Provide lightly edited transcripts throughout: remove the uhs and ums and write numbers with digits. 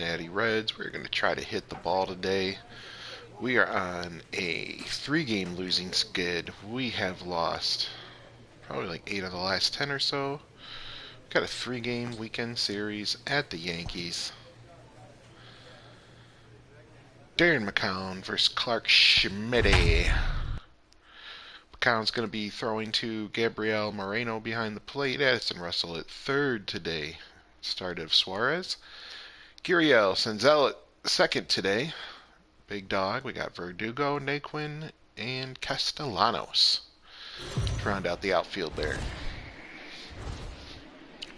Cincinnati Reds. We're going to try to hit the ball today. We are on a 3-game losing skid. We have lost probably like 8 of the last 10 or so. Got a 3-game weekend series at the Yankees. Darren McCown versus Clark Schmidt. McCown's going to be throwing to Gabriel Moreno behind the plate. Addison Russell at third today. Start of Suarez. Gurriel Senzel at second today. Big dog. We got Verdugo, Naquin, and Castellanos to round out the outfield there.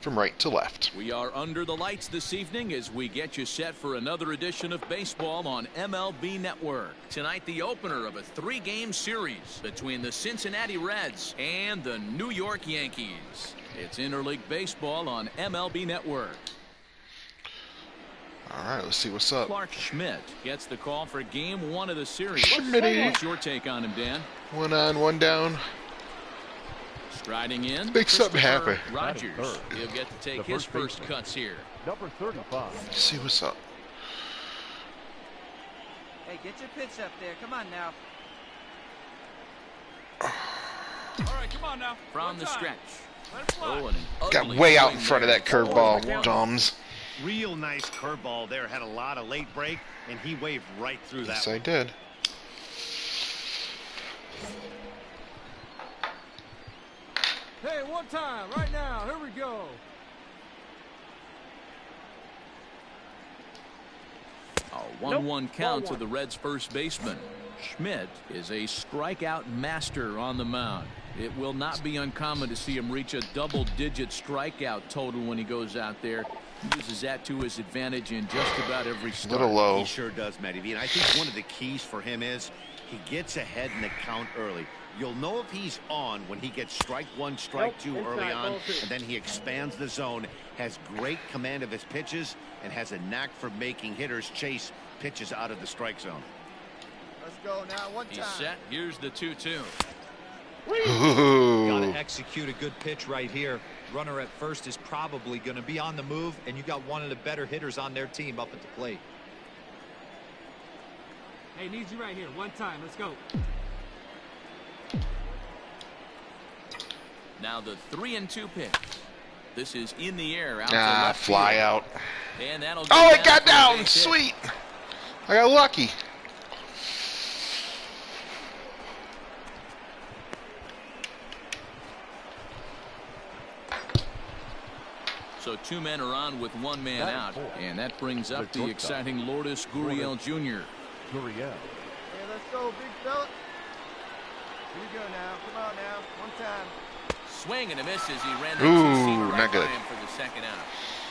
From right to left. We are under the lights this evening as we get you set for another edition of baseball on MLB Network. Tonight, the opener of a 3-game series between the Cincinnati Reds and the New York Yankees. It's Interleague Baseball on MLB Network. All right, let's see what's up. Clark Schmidt gets the call for game 1 of the series. Schmitty. What's your take on him, Dan? 1 on, 1 down. Striding in, make something happen. Rogers. He'll get to take his first cuts here. Number 35. Let's see what's up. Hey, get your pitch up there. Come on now. All right, come on now. From the stretch. Let it fly. Oh, and an Got ugly way out in swing front of there. that curveball, Doms. Real nice curveball there. Had a lot of late break, and he waved right through that. Yes, I did. Hey, one time, right now. Here we go. A 1-1 count to the Reds' first baseman. Schmidt is a strikeout master on the mound. It will not be uncommon to see him reach a double-digit strikeout total when he goes out there. He uses that to his advantage in just about every start. Little low. He sure does, Matty V. And I think one of the keys for him is he gets ahead in the count early. You'll know if he's on when he gets strike 1, strike 2 early on, and then he expands the zone, has great command of his pitches, and has a knack for making hitters chase pitches out of the strike zone. Let's go now. One time. He's set. Here's the 2-2. Got to execute a good pitch right here. Runner at first is probably going to be on the move, and you got one of the better hitters on their team up at the plate. Hey, needs you right here. One time. Let's go. Now the 3-2 pitch. This is in the air out to Ah, left fly field. out. And that'll Oh, get it got for a down. base hit. Sweet. I got lucky. So 2 men are on with 1 man out, and that brings up the exciting Lourdes Gurriel Jr. Gurriel. Hey, let's go, big fella. Here we go now. Come on now. One time. Swing and a miss as he ran the Ooh, two-seamer not right good. by him for the second out.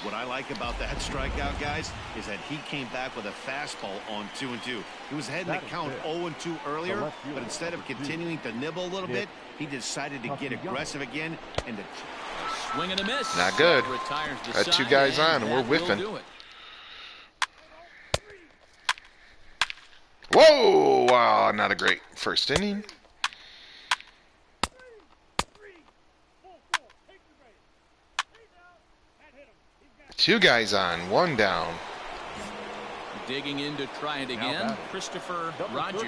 What I like about that strikeout, guys, is that he came back with a fastball on 2-2. He was ahead in the count 0-2 earlier, but instead of continuing to nibble a little bit, he decided to get aggressive again and to Swing and a miss. Not good. That retires the Got 2 side, guys on, and that we're will whiffing. do it. Whoa! Wow, not a great first inning. Two guys on, 1 down. Digging in to try it again, Christopher Rogers.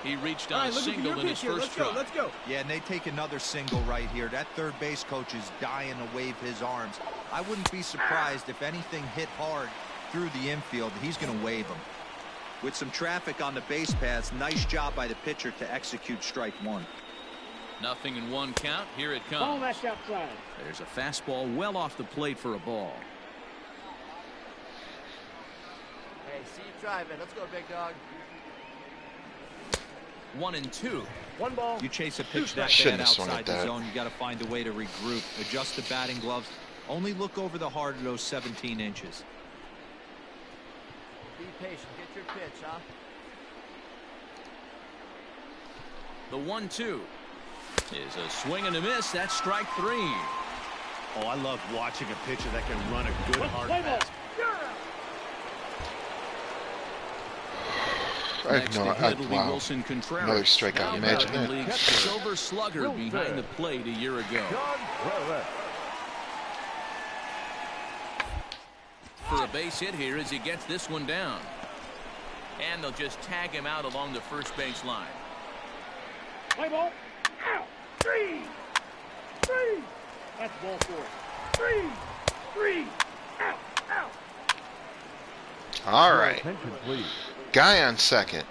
He reached on a single in his first try. Let's go. Yeah, and they take another single right here. That third base coach is dying to wave his arms. I wouldn't be surprised if anything hit hard through the infield. He's going to wave them. With some traffic on the base paths, nice job by the pitcher to execute strike 1. Nothing in 1 count. Here it comes. Ball that's outside. There's a fastball well off the plate for a ball. Hey, see you driving. Let's go, big dog. 1-2. One ball. You chase a pitch that Shouldn't bad have swung outside at the that. zone, you got to find a way to regroup, adjust the batting gloves. Only look over the heart of those 17 inches. Be patient. Get your pitch, huh? The 1-2 is a swing and a miss. That's strike 3. Oh, I love watching a pitcher that can run a good hard pass. Next ahead will be wow. Wilson Contreras. Another strikeout. Now Imagine American that. League Silver Slugger behind the plate a year ago. for a base hit here as he gets this one down. And they'll just tag him out along the first base line. Play ball. Out. 3. That's ball 4. 3. Out. All right. Guy on second.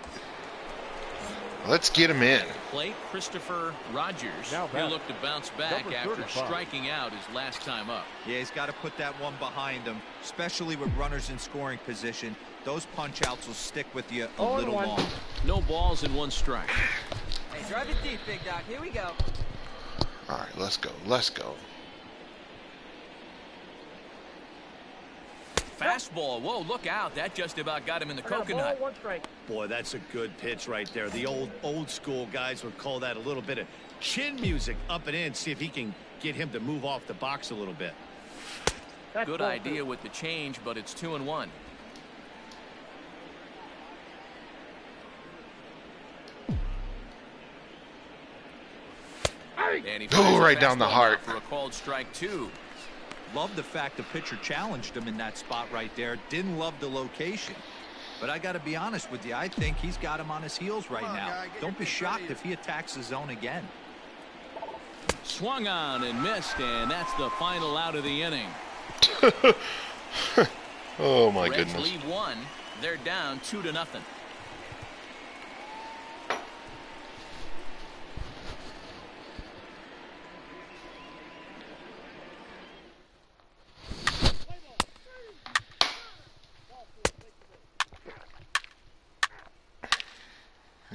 Let's get him in. Plate, Christopher Rogers. He'll look to bounce back after striking out his last time up. Yeah, he's got to put that one behind him, especially with runners in scoring position. Those punch-outs will stick with you a little long. No balls and 1 strike. Hey, drive it deep, Big Doc. Here we go. All right, let's go. Fastball. Whoa, look out. That just about got him in the coconut. 1 strike. Boy, that's a good pitch right there. The old school guys would call that a little bit of chin music up and in. See if he can get him to move off the box a little bit. That's Good ball idea 2. with the change, but it's 2-1. And he fires right a down the fastball heart. for a called strike 2. Love the fact the pitcher challenged him in that spot right there. Didn't love the location. But I got to be honest with you. I think he's got him on his heels right now. Don't be shocked if he attacks the zone again. Swung on and missed, and that's the final out of the inning. Oh my Reds goodness. lead 1. They're down 2-0.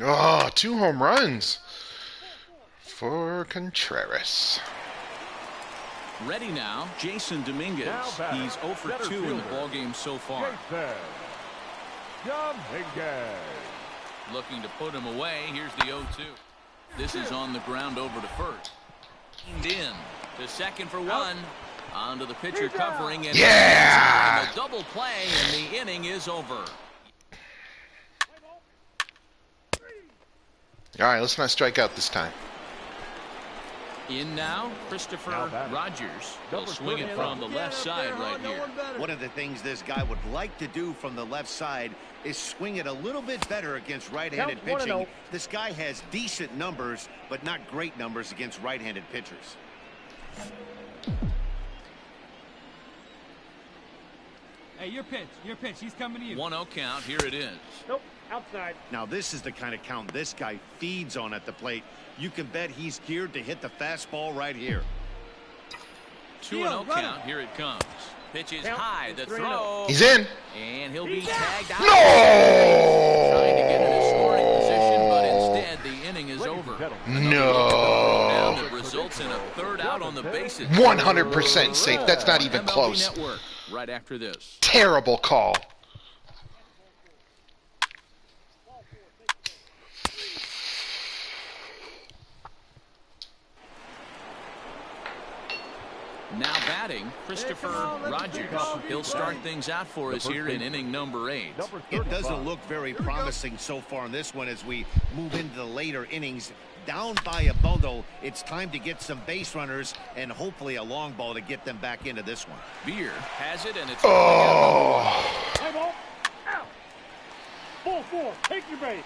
Oh, 2 home runs for Contreras. Ready now, Jason Dominguez. He's 0 for 2 in the ballgame so far. Looking to put him away. Here's the 0-2. This is on the ground over to first. In to second for 1. On to the pitcher covering. And Yeah! a double play, and the inning is over. All right, let's not strike out this time. In now, Christopher Rogers. He'll swing it from the left side right here. One of the things this guy would like to do from the left side is swing it a little bit better against right-handed Count 1-0. pitching. This guy has decent numbers, but not great numbers against right-handed pitchers. Hey, your pitch. He's coming to you. 1-0 count. Here it is. Nope. Outside. Now, this is the kind of count this guy feeds on at the plate. You can bet he's geared to hit the fastball right here. 2-0 count. Here it comes. Pitch is high. The throw. He's in. And he'll be tagged out. No! Trying to get in a scoring position, but instead the inning is over. No. That results in a third out on the bases. 100% safe. That's not even MLB close. Network right after this. Terrible call. Now batting, Christopher Rogers. He'll start things out for us here in inning number 8. It doesn't look very promising so far in this one as we move into the later innings. Down by a bundle, it's time to get some base runners and hopefully a long ball to get them back into this one. Beer has it, and it's Play ball. Out. Ball 4. Take your base.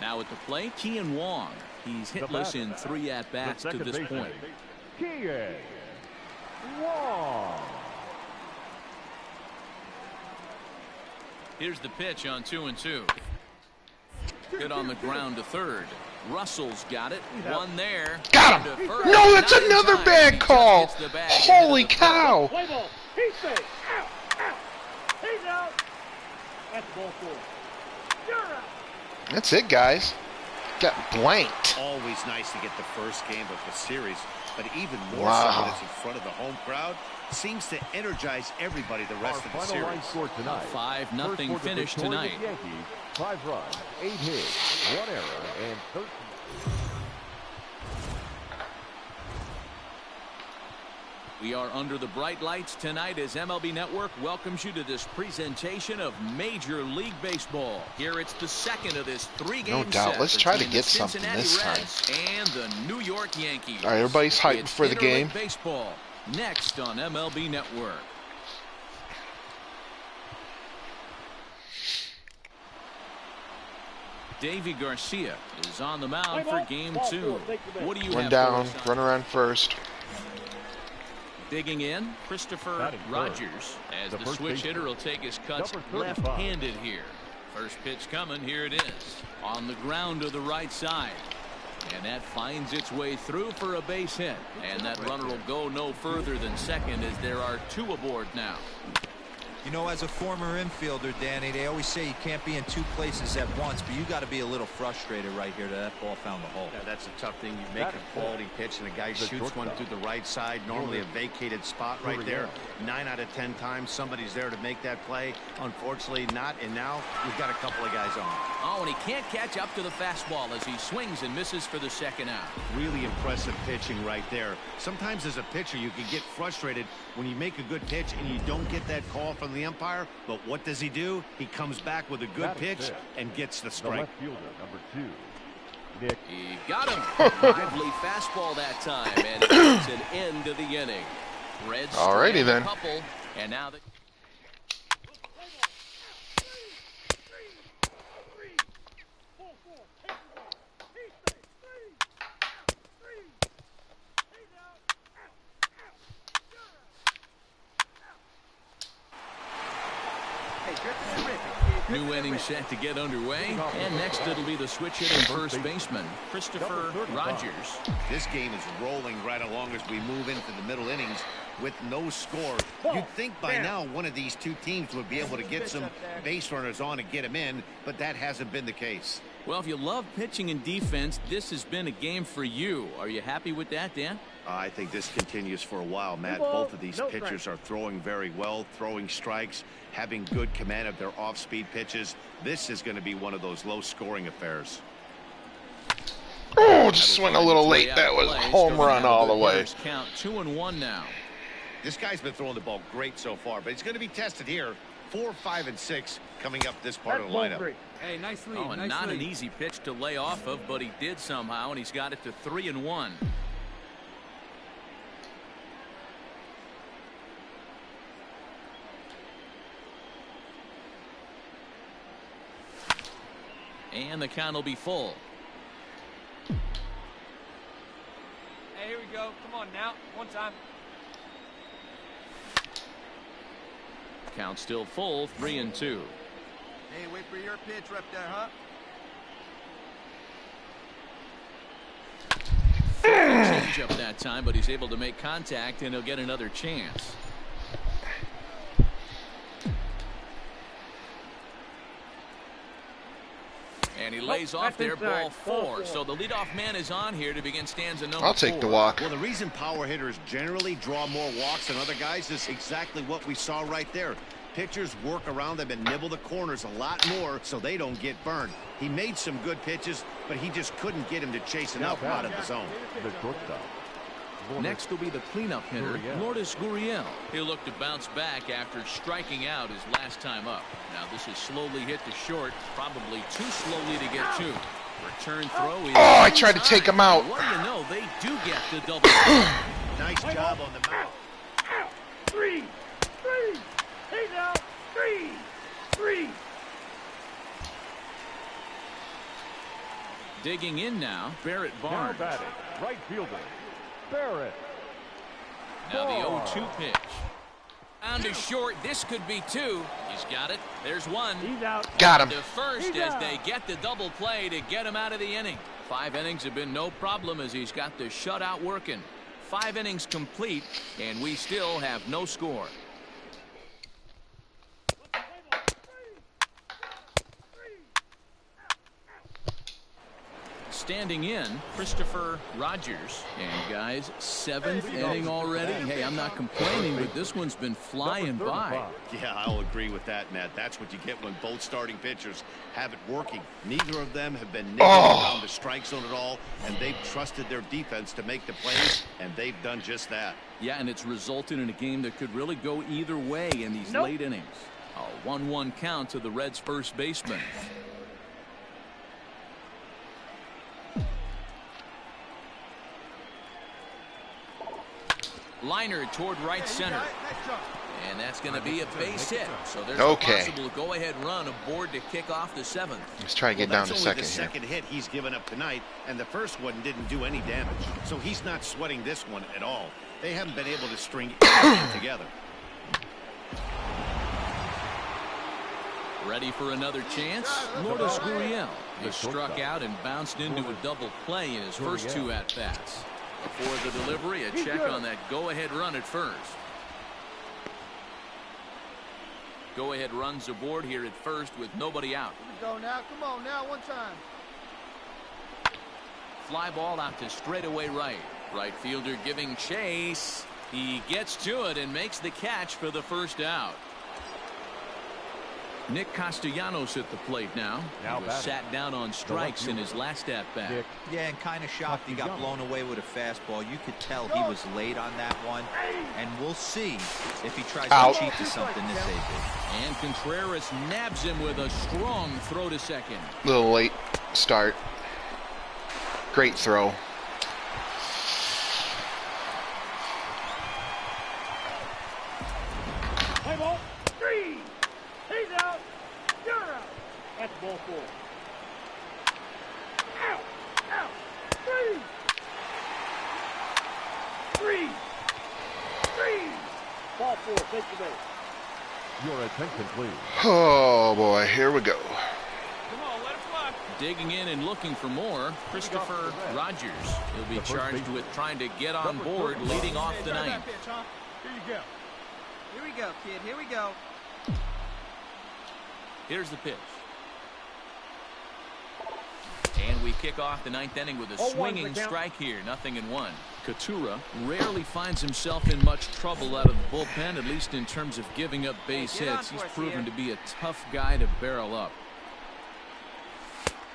now at the plate, Kian Wong. He's hitless in 3 at-bats to this point. Kian Wong. Here's the pitch on 2-2. Hit on the ground to third. Russell's got it. One there. Got him. No, that's another bad call. Holy cow. Play ball. He's safe. Out. Out. He's out. That's ball 4. You're out. That's it, guys. Got blanked. Always nice to get the first game of the series, but even more Wow. so when it's in front of the home crowd. Seems to energize everybody the rest of the Final line series. score tonight. 5-0 finish tonight. Yankees, 5 runs, 8 hits, 1 error, and 13. We are under the bright lights tonight as MLB Network welcomes you to this presentation of Major League Baseball. Here it's the second of this three-game No doubt. set Let's try to between get the something Cincinnati this time. Reds and the New York Yankees. All right, everybody's hyped It's for the game. Interleague Baseball next on MLB Network. Davy Garcia is on the mound for game 2. What do you One have down, for us? run around first. Digging in, Christopher Batting Rogers, as the switch hitter will take his cuts Number 35. left-handed here. First pitch coming, here it is. On the ground to the right side. And that finds its way through for a base hit. And that runner will go no further than second as there are 2 aboard now. You know, as a former infielder, Danny, they always say you can't be in 2 places at once, but you got to be a little frustrated right here that ball found the hole. Yeah, that's a tough thing. You make a quality pitch and a guy shoots one through the right side, normally a vacated spot right there. 9 out of 10 times somebody's there to make that play. Unfortunately not, and now we've got a couple of guys on. Oh, and he can't catch up to the fastball as he swings and misses for the second out. Really impressive pitching right there. Sometimes as a pitcher you can get frustrated when you make a good pitch and you don't get that call from the umpire, but what does he do? He comes back with a good pitch and gets the strike. left fielder, number 2, Nick. He got him. Lively fastball that time, and it's an end to the inning. Reds Alrighty then. a couple, and now they... New inning set to get underway, and next it'll be the switch hitting first baseman, Christopher Rogers. This game is rolling right along as we move into the middle innings with no score. You'd think by now one of these 2 teams would be able to get some base runners on and get them in, but that hasn't been the case. Well, if you love pitching and defense, this has been a game for you. Are you happy with that, Dan? I think this continues for a while, Matt. Both of these pitchers are throwing very well, throwing strikes, having good command of their off-speed pitches. This is going to be one of those low-scoring affairs. Oh, just went a little late. That was a home run all the way. Count 2-1 now. This guy's been throwing the ball great so far, but he's going to be tested here. 4, 5, and 6 coming up this part of the lineup. Hey, nice lead. Oh, and nice not lead. an easy pitch to lay off of, but he did somehow, and he's got it to 3-1. And the count will be full. Hey, here we go. Come on now. One time. Count still full, 3-2. Hey, wait for your pitch right there, huh? Change up that time, but he's able to make contact, and he'll get another chance. And he lays off there, ball 4. So the leadoff man is on here to begin stanza number 4. I'll take the walk. Well, the reason power hitters generally draw more walks than other guys is exactly what we saw right there. Pitchers work around them and nibble the corners a lot more so they don't get burned. He made some good pitches, but he just couldn't get him to chase enough out of the zone. The shortstop. Next will be the cleanup hitter, Lourdes Gurriel. He'll look to bounce back after striking out his last time up. Now this is slowly hit to short, probably too slowly to get to. Return throw is... Oh, I tried to take him out. What do you know? They do get the double. Nice job on the mound. 3. He's out. 3. Digging in now, Barrett Now Barnes. batting, right fielder, Barrett. Now the 0-2 pitch. Down to short. This could be 2. He's got it. There's 1. He's out. Got him. To first as they get the double play to get him out of the inning. 5 innings have been no problem as he's got the shutout working. 5 innings complete, and we still have no score. Standing in, Christopher Rogers. And guys, 7th inning already. Hey, I'm not complaining, but this one's been flying by. Yeah, I'll agree with that, Matt. That's what you get when both starting pitchers have it working. Neither of them have been niggling around the strike zone at all, and they've trusted their defense to make the plays, and they've done just that. Yeah, and it's resulted in a game that could really go either way in these late innings. A 1-1 count to the Reds' first baseman. Liner toward right center. And that's going to be a base hit. So there's a possible go-ahead run aboard to kick off the 7th. He's trying to get down to second. The second hit he's given up tonight, and the first one didn't do any damage. So he's not sweating this one at all. They haven't been able to string anything together. Ready for another chance? Lourdes Gurriel. He struck out and bounced into a double play in his first 2 at-bats. Before the delivery, a check on that go-ahead run at first. Go-ahead runs aboard here at first with nobody out. Here we go now. Come on now. One time. Fly ball out to straightaway right. Right fielder giving chase. He gets to it and makes the catch for the first out. Nick Castellanos at the plate now. He was sat down on strikes in his last at-bat. Yeah, and kind of shocked he got blown away with a fastball. You could tell he was late on that one. And we'll see if he tries to cheat to something this AB. And Contreras nabs him with a strong throw to second. Little late start. Great throw. Play ball. 3. He's out. You're out. That's ball 4. Out. Out. 3. 3. 3. Ball 4. Take the base. Your attention, please. Oh boy, here we go. Come on, let it fly. Digging in and looking for more, Christopher Rogers. He'll be charged with trying to get on board leading off the ninth. Here you go. Here we go, kid. Here we go. Here's the pitch. And we kick off the 9th inning with a swinging strike here. 0-1. Coutura rarely finds himself in much trouble out of the bullpen, at least in terms of giving up base hits. He's proven to be a tough guy to barrel up.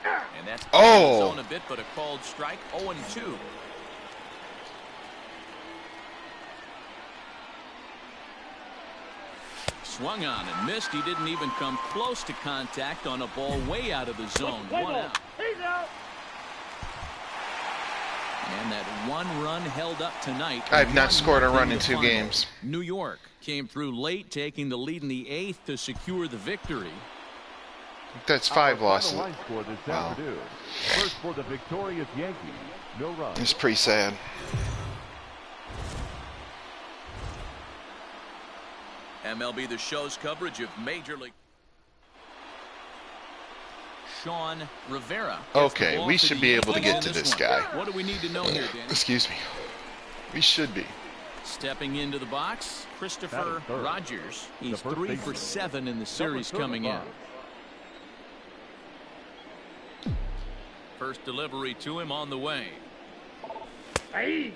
And that's zone a bit, but a called strike. 0-2. Swung on and missed. He didn't even come close to contact on a ball way out of the zone. 1 out. He's out. And that 1 run held up tonight. I've not scored a run in 2 games. New York came through late, taking the lead in the 8th to secure the victory. That's 5 losses. Score this afternoon. First for the victorious Yankees. No runs. It's pretty sad. MLB The Show's coverage of Major League. Sean Rivera. Okay, we should be able to get to this guy. What do we need to know here, Dan? Excuse me. We should be. Stepping into the box, Christopher Rogers. He's 3 for 7 in the series coming in. First delivery to him on the way. Hey.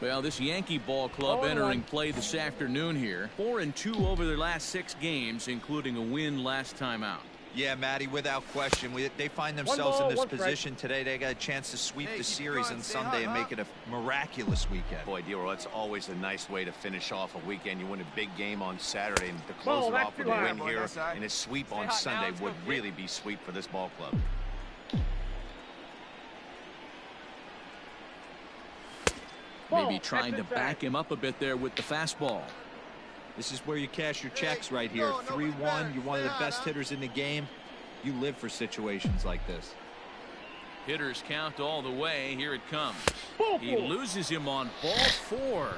Well, this Yankee ball club entering play this afternoon here. 4-2 over their last 6 games, including a win last time out. Yeah, Matty, without question. They find themselves in this position today. They got a chance to sweep the series on Sunday and make it a miraculous weekend. Boy, Dero, that's always a nice way to finish off a weekend. You win a big game on Saturday, and to close it off with a win here and a sweep on Sunday would really be sweet for this ball club. Maybe trying to back him up a bit there with the fastball. This is where you cash your checks right here. 3-1. You're one of the best hitters in the game. You live for situations like this. Hitters count all the way. Here it comes. He loses him on ball 4.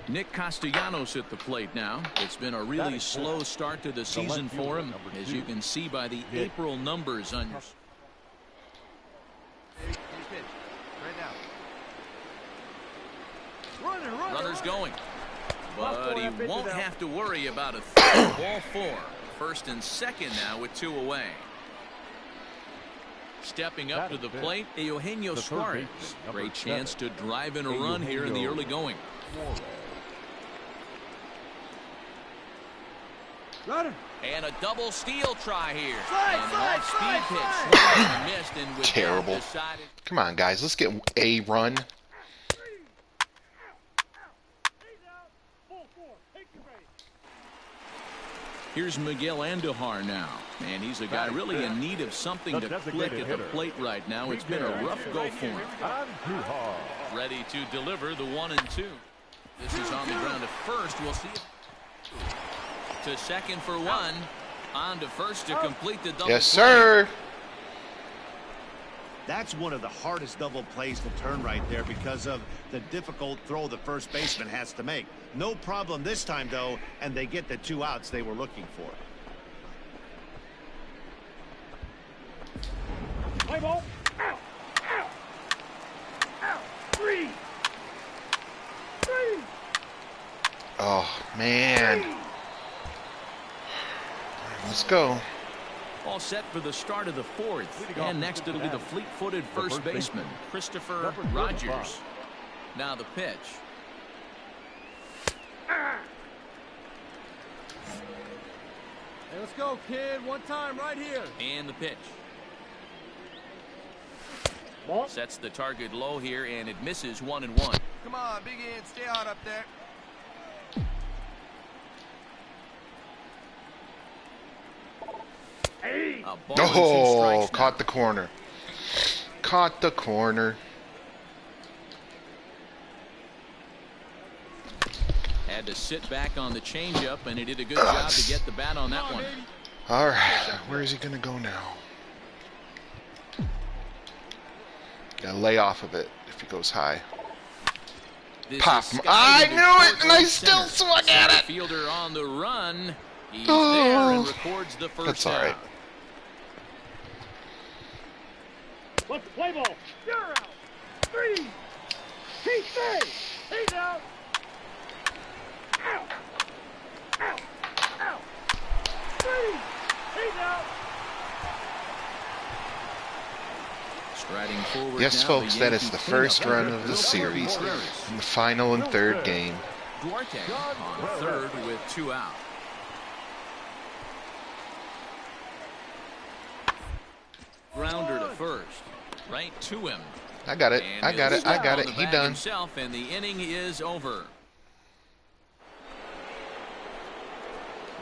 Nick Castellanos at the plate now. It's been a really slow start to the season for him, as you can see by the April numbers on your. Runners going. But he won't have to worry about a third. Ball 4. First and second now with 2 away. Stepping up to the plate, Eugenio Suarez. Great chance to drive in a run here in the early going. And a double steal try here. And an off-speed pitch. Missed, and with terrible. decided... Come on, guys. Let's get a run. Here's Miguel Andujar now. And he's a guy really in need of something to click at the plate right now. It's been a rough go for him. Ready to deliver the 1-2. This is on the ground at first. We'll see it. To second for 1. On to first to complete the double. Yes, sir. That's one of the hardest double plays to turn right there because of the difficult throw the first baseman has to make. No problem this time, though, and they get the 2 outs they were looking for. Play ball. Out. Out. Out. 3. 3. Oh, man. Let's go. All set for the start of the 4th. And next it'll be the fleet-footed first baseman, Christopher Rogers. Now the pitch. Hey, let's go, kid. One time right here. And the pitch. Ball. Sets the target low here, and it misses 1-1. Come on, Big Ed, stay hot up there. Hey. A ball and 2 Oh, strikes now. caught the corner. Caught the corner. Had to sit back on the changeup, and he did a good job to get the bat on that one. All right, where is he going to go now? Gotta lay off of it if he goes high. This Pop. is I skied knew into it, and I short still center. swung at Center it. Fielder on the run. He's Oh. there and records the first That's all right. out. What's the play ball? You're out. 3. He's 3. He's out. Out. Out. Out. 3. He's out. Striding forward Yes, now, folks, the that is Yankee the first cleanup. run of the series in the final and 3rd game. Duarte on 3rd with 2 out. Grounder to first. Right to him. I got it. And I got he'll it. I step got on it. the He bag done. himself, and the inning is over.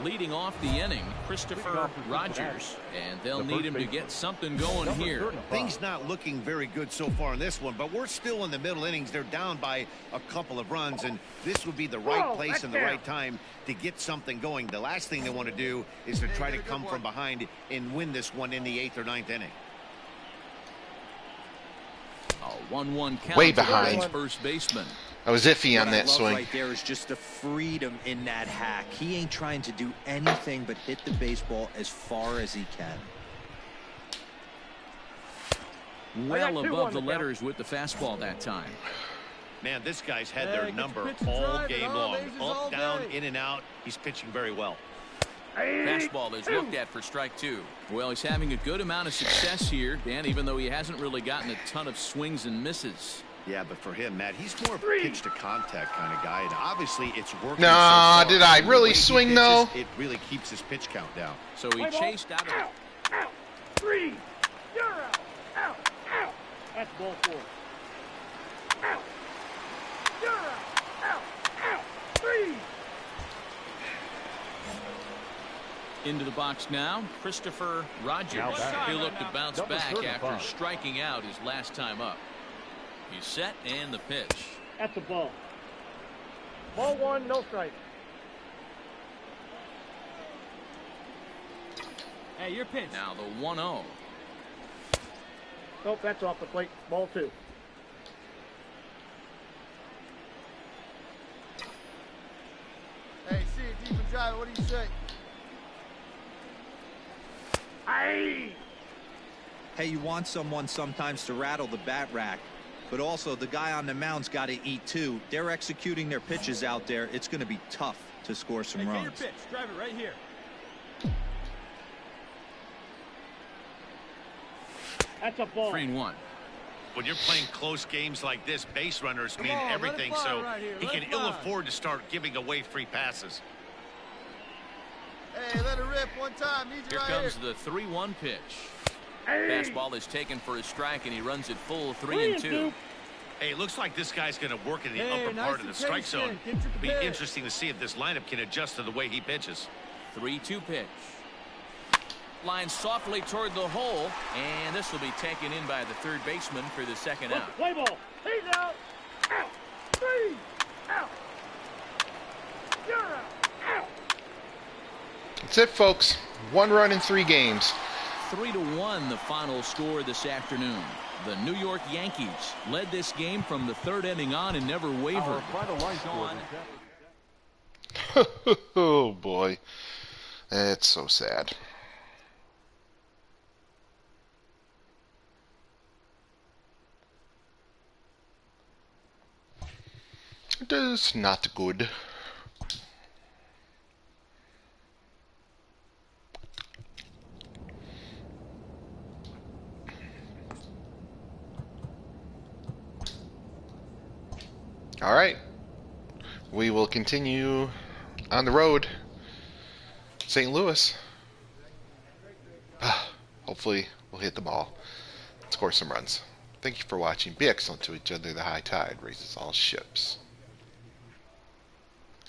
Leading off the inning, Christopher Rogers, and they'll need him to get something going here. Things not looking very good so far in this one, but we're still in the middle innings. They're down by a couple of runs, and this would be the right place and the right time to get something going. The last thing they want to do is to try to come from behind and win this one in the 8th or 9th inning. A 1-1 count Way to the behind. Reds' first baseman. I was iffy on What I that love swing. right there is just the freedom in that hack. He ain't trying to do anything but hit the baseball as far as he can. Well above the letters with the fastball that time. Man, this guy's had Hey, their get your number pitch and all drive game and all long. bases all Up, down, day. in and out. He's pitching very well. Fastball is looked at for strike 2. Well, he's having a good amount of success here, Dan, even though he hasn't really gotten a ton of swings and misses. Yeah, but for him, Matt, he's more of a pitch to contact kind of guy, and obviously it's working. Nah, so far. did I The really way he swing, pitches, though? It really keeps his pitch count down. So he chased out of it. Out. 3. You're out. Out. Out. That's ball 4. Out. You're out. Out. Out. 3. Into the box now, Christopher Rogers. He'll look to bounce back after striking out his last time up. He's set and the pitch. That's a ball. Ball 1, no strike. Hey, your pitch. Now the 1-0. Nope, that's off the plate. Ball 2. Hey, see it deep and drive. What do you say? Aye. Hey, you want someone sometimes to rattle the bat rack. But also, the guy on the mound's got to eat too. They're executing their pitches out there. It's going to be tough to score some runs. Your pitch. Drive it right here. That's a ball. 3-1. When you're playing close games like this, base runners mean everything, so he can ill afford to start giving away free passes. Hey, let it rip one time. Need you Here right comes here. the 3-1 pitch. Hey. Fastball is taken for a strike, and he runs it full 3-2. Hey, it looks like this guy's going to work in the Hey, upper nice part of the and strike zone. patient. Get your It'll be pitch. interesting to see if this lineup can adjust to the way he pitches. 3-2 pitch. Line softly toward the hole, and this will be taken in by the third baseman for the second out. Play ball. He's out. Out. 3 out. You're out. Out. That's it, folks. 1 run in 3 games. 3-1 the final score this afternoon. The New York Yankees led this game from the 3rd inning on and never wavered. Our final line score. Oh boy, it's so sad. It is not good. All right, we will continue on the road. St. Louis. Hopefully we'll hit the ball, score some runs. Thank you for watching. Be excellent to each other. The high tide raises all ships.